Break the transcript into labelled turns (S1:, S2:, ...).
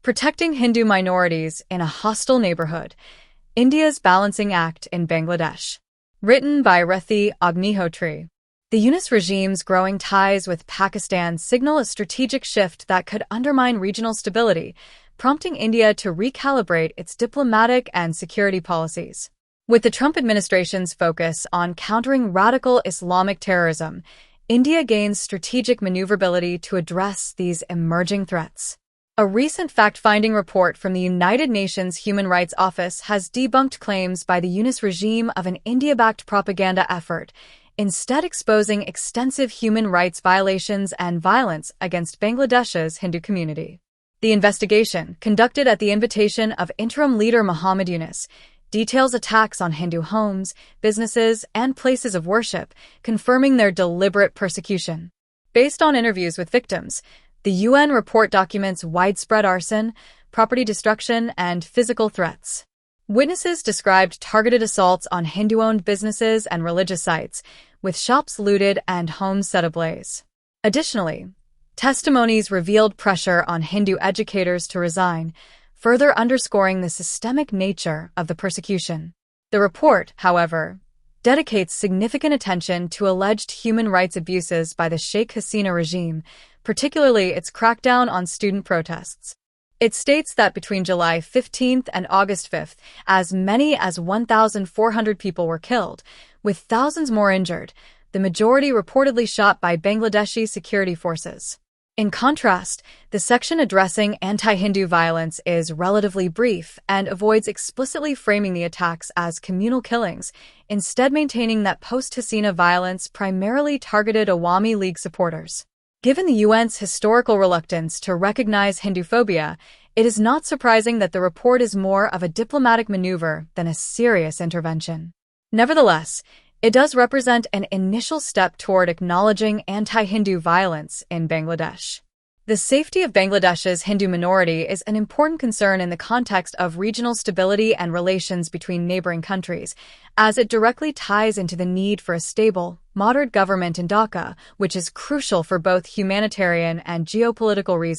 S1: Protecting Hindu minorities in a hostile neighborhood. India's balancing act in Bangladesh. Written by Rithi Agnihotri. The Yunus regime's growing ties with Pakistan signal a strategic shift that could undermine regional stability, prompting India to recalibrate its diplomatic and security policies. With the Trump administration's focus on countering radical Islamic terrorism, India gains strategic maneuverability to address these emerging threats. A recent fact-finding report from the United Nations Human Rights Office has debunked claims by the Yunus regime of an India-backed propaganda effort, instead exposing extensive human rights violations and violence against Bangladesh's Hindu community. The investigation, conducted at the invitation of interim leader Muhammad Yunus, details attacks on Hindu homes, businesses, and places of worship, confirming their deliberate persecution. Based on interviews with victims, the UN report documents widespread arson, property destruction, and physical threats. Witnesses described targeted assaults on Hindu-owned businesses and religious sites, with shops looted and homes set ablaze. Additionally, testimonies revealed pressure on Hindu educators to resign, further underscoring the systemic nature of the persecution. The report, however, dedicates significant attention to alleged human rights abuses by the Sheikh Hasina regime, particularly its crackdown on student protests. It states that between July 15th and August 5th, as many as 1,400 people were killed, with thousands more injured, the majority reportedly shot by Bangladeshi security forces. In contrast, the section addressing anti-Hindu violence is relatively brief and avoids explicitly framing the attacks as communal killings, instead maintaining that post-Hasina violence primarily targeted Awami League supporters. Given the UN's historical reluctance to recognize Hinduphobia, it is not surprising that the report is more of a diplomatic maneuver than a serious intervention. Nevertheless, it does represent an initial step toward acknowledging anti-Hindu violence in Bangladesh. The safety of Bangladesh's Hindu minority is an important concern in the context of regional stability and relations between neighboring countries, as it directly ties into the need for a stable, moderate government in Dhaka, which is crucial for both humanitarian and geopolitical reasons.